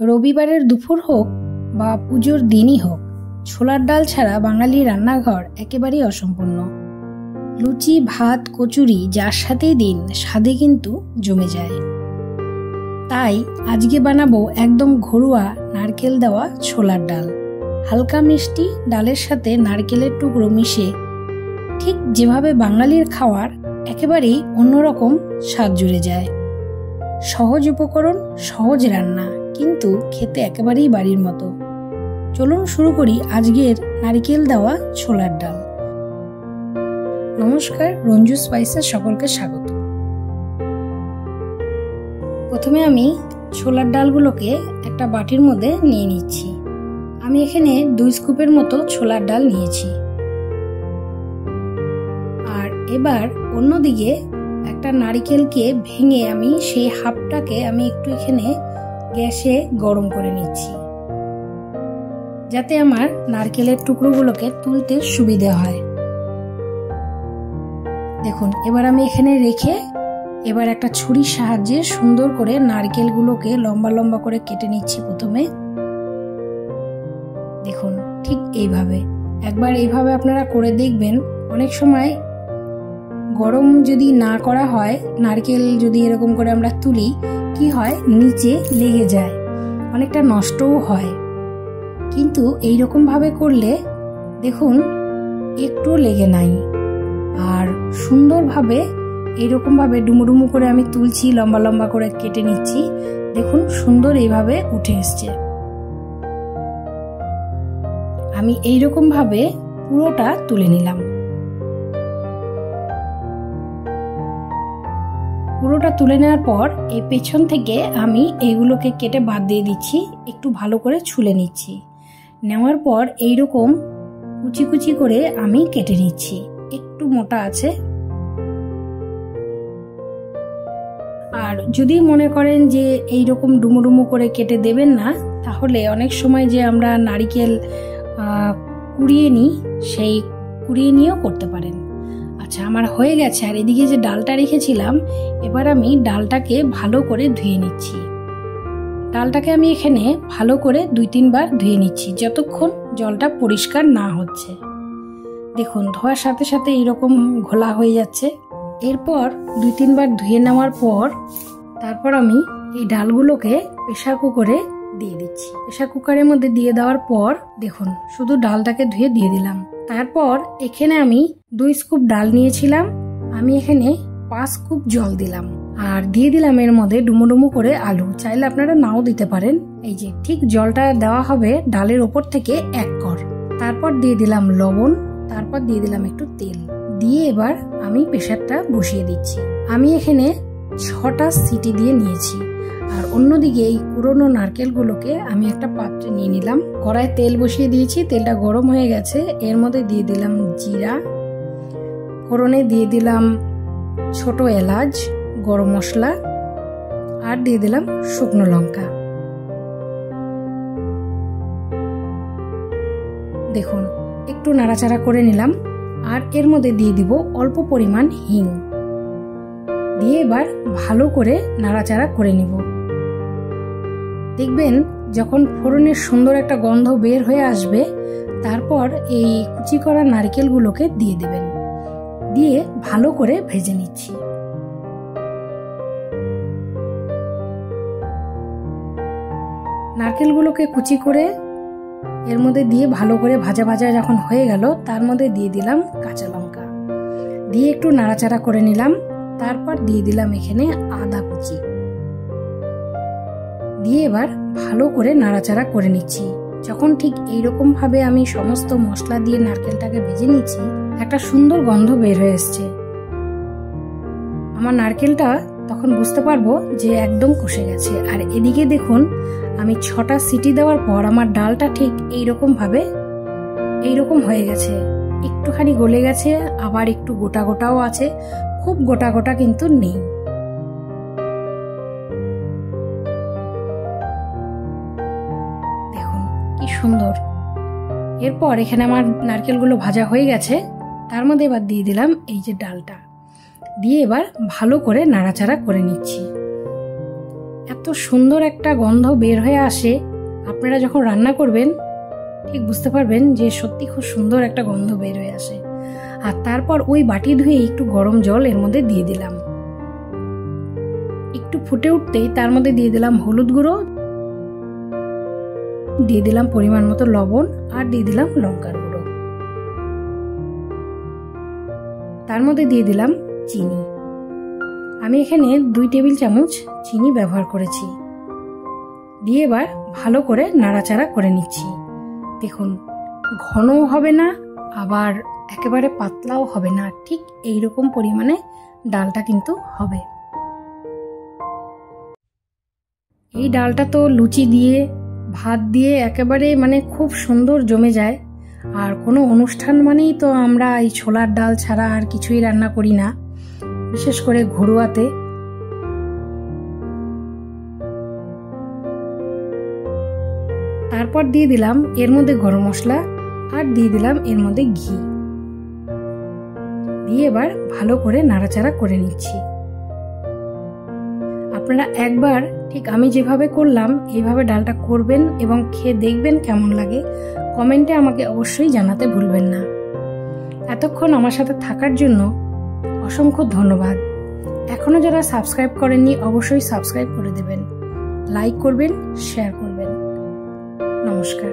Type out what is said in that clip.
রবিবারের দুপুর হোক বা পুজোর দিনই হোক, ছোলার ডাল ছাড়া বাঙালি রান্নাঘর একেবারেই অসম্পূর্ণ। লুচি, ভাত, কচুরি যার সাথেই দিন, স্বাদে কিন্তু জমে যায়। তাই আজকে বানাবো একদম ঘরোয়া নারকেল দেওয়া ছোলার ডাল। হালকা মিষ্টি ডালের সাথে নারকেলের টুকরো মিশে ঠিক যেভাবে বাঙালির খাওয়ার একেবারেই অন্যরকম স্বাদ জুড়ে যায়। সহজ উপকরণ, সহজ রান্না, কিন্তু খেতে একেবারেই বাড়ির মতো। চলুন শুরু করি আজকের নারকেল দেওয়া ছোলার ডাল। নমস্কার, রঞ্জু স্পাইসে সকলকে স্বাগত। প্রথমে আমি ছোলার ডালগুলোকে একটা বাটির মধ্যে নিয়ে নিচ্ছি। আমি এখানে 2 স্কুপের মতো ছোলার ডাল নিয়েছি। আর এবার অন্যদিকে একটা নারকেলকে ভেঙে আমি সেই হাফটাকে আমি একটু এখানে গ্যাসে গরম করে নিচ্ছি, যাতে আমার নারকেলের টুকরোগুলোকে তুলতে সুবিধা হয়। দেখুন, এবার আমি এখানে রেখে এবার একটা ছুরির সাহায্যে সুন্দর করে নারকেলগুলোকে লম্বা লম্বা করে কেটে নিচ্ছি। প্রথমে দেখুন, ঠিক এইভাবে একবার এইভাবে আপনারা করে দেখবেন। অনেক সময় গরম যদি না করা হয়, নারকেল যদি এরকম করে আমরা তুলি, কি হয়, নিচে লেগে যায়, অনেকটা নষ্টও হয়। কিন্তু এইরকম ভাবে করলে দেখুন একটু লেগে নাই। আর সুন্দরভাবে এইরকম ভাবে ডুমুডুমু করে আমি তুলছি, লম্বা লম্বা করে কেটে নিচ্ছি। দেখুন সুন্দর এইভাবে উঠে এসছে। আমি এইরকম ভাবে পুরোটা তুলে নিলাম। পুরোটা তুলে নেওয়ার পর এই পেছন থেকে আমি এইগুলোকে কেটে বাদ দিয়ে দিচ্ছি, একটু ভালো করে ছুলে নিচ্ছি। নেওয়ার পর এইরকম কুচি কুচি করে আমি কেটে নিচ্ছি। একটু মোটা আছে। আর যদি মনে করেন যে এইরকম ডুমুডুমু করে কেটে দেবেন না, তাহলে অনেক সময় যে আমরা নারকেল কুড়িয়ে নিই, সেই কুড়িয়ে নিয়েও করতে পারেন। আচ্ছা, আমার হয়ে গেছে। আর এদিকে যে ডালটা রেখেছিলাম, এবার আমি ডালটাকে ভালো করে ধুয়ে নিচ্ছি। ডালটাকে আমি এখানে ভালো করে 2-3 বার ধুয়ে নিচ্ছি, যতক্ষণ জলটা পরিষ্কার না হচ্ছে। দেখুন, ধোয়ার সাথে সাথে এইরকম ঘোলা হয়ে যাচ্ছে। এরপর 2-3 বার ধুয়ে নেওয়ার পর তারপর আমি এই ডালগুলোকে প্রেসার কুকারে দিয়ে দিচ্ছি। প্রেসার কুকারের মধ্যে দিয়ে দেওয়ার পর দেখুন, শুধু ডালটাকে ধুয়ে দিয়ে দিলাম। তারপর এখানে আমি 2 স্কুপ ডাল নিয়েছিলাম, আমি এখানে 5 স্কুপ জল দিলাম। আর দিয়ে দিলাম এর মধ্যে ডুমুডুমু করে আলু। চাইলে আপনারা নাও দিতে পারেন। এই যে ঠিক জলটা দেওয়া হবে ডালের ওপর থেকে 1 কর। তারপর দিয়ে দিলাম লবণ, তারপর দিয়ে দিলাম একটু তেল দিয়ে এবার আমি প্রেসারটা বসিয়ে দিচ্ছি। আমি এখানে 6টা সিটি দিয়ে নিয়েছি। আর অন্যদিকে এই পুরোনো নারকেলগুলোকে আমি একটা পাত্রে নিয়ে নিলাম। কড়ায় তেল বসিয়ে দিয়েছি, তেলটা গরম হয়ে গেছে। এর মধ্যে দিয়ে দিলাম জিরা, ফোড়নে দিয়ে দিলাম ছোট এলাচ, গরম মশলা, আর দিয়ে দিলাম শুকনো লঙ্কা। দেখুন, একটু নাড়াচাড়া করে নিলাম। আর এর মধ্যে দিয়ে দিব অল্প পরিমাণ হিং দিয়ে এবার ভালো করে নাড়াচাড়া করে নিব। দেখবেন যখন ফোড়নের সুন্দর একটা গন্ধ বের হয়ে আসবে, তারপর এই কুচি করা নারকেলগুলোকে দিয়ে দেবেন। দিয়ে ভালো করে ভেজে নিচ্ছি। নারকেলগুলোকে কুচি করে এর মধ্যে দিয়ে ভালো করে ভাজা ভাজা যখন হয়ে গেল, তার মধ্যে দিয়ে দিলাম কাঁচা লঙ্কা, দিয়ে একটু নাড়াচাড়া করে নিলাম। তারপর দিয়ে দিলাম এখানে আদা কুচি, দিয়ে এবার ভালো করে নাড়াচাড়া করে নিচ্ছি। যখন ঠিক এইরকম ভাবে আমি সমস্ত মশলা দিয়ে নারকেলটাকে ভেজে নিচ্ছি, একটা সুন্দর গন্ধ বের হয়ে এসছে। আমার নারকেলটা তখন বুঝতে পারবো যে একদম কষে গেছে। আর এদিকে দেখুন, আমি 6টা সিটি দেওয়ার পর আমার ডালটা ঠিক এইরকম ভাবে এইরকম হয়ে গেছে। একটুখানি গলে গেছে, আবার একটু গোটা গোটাও আছে, খুব গোটা গোটা কিন্তু নেই। দেখুন কি সুন্দর। এরপর এখানে আমার নারকেলগুলো ভাজা হয়ে গেছে। তার মধ্যে এবার দিয়ে দিলাম এই যে ডালটা, দিয়ে এবার ভালো করে নাড়াচাড়া করে নিচ্ছি। এত এত সুন্দর একটা গন্ধ বের হয়ে আসে, আপনারা যখন রান্না করবেন ঠিক বুঝতে পারবেন যে সত্যি খুব সুন্দর একটা গন্ধ বের হয়ে আসে। আর তারপর ওই বাটি ধুয়ে একটু গরম জল এর মধ্যে দিয়ে দিলাম। একটু ফুটে উঠতেই তার মধ্যে দিয়ে দিলাম হলুদ গুঁড়ো, দিয়ে দিলাম পরিমাণ মতো লবণ, আর দিয়ে দিলাম লঙ্কার গুঁড়ো। তার মধ্যে দিয়ে দিলাম চিনি। আমি এখানে 2 টেবিল চামচ চিনি ব্যবহার করেছি। দিয়ে এবার ভালো করে নাড়াচাড়া করে নিচ্ছি। দেখুন, ঘনও হবে না আবার একেবারে পাতলাও হবে না, ঠিক এইরকম পরিমাণে ডালটা কিন্তু হবে। এই ডালটা তো লুচি দিয়ে, ভাত দিয়ে একেবারে মানে খুব সুন্দর জমে যায়। আর কোনো অনুষ্ঠান মানেই তো আমরা এই ছোলার ডাল ছাড়া আর কিছুই রান্না করি না, বিশেষ করে ঘরোয়াতে। তারপর দিয়ে দিলাম এর মধ্যে গরম মশলা, আর দিয়ে দিলাম এর মধ্যে ঘি। দিয়ে এবার ভালো করে নাড়াচাড়া করে নিচ্ছি। আপনারা একবার ঠিক আমি যেভাবে করলাম এইভাবে ডালটা করবেন এবং খেয়ে দেখবেন কেমন লাগে। কমেন্টে আমাকে অবশ্যই জানাতে ভুলবেন না। এতক্ষণ আমার সাথে থাকার জন্য অসংখ্য ধন্যবাদ। এখনো যারা সাবস্ক্রাইব করেননি অবশ্যই সাবস্ক্রাইব করে দেবেন, লাইক করবেন, শেয়ার করবেন। নমস্কার।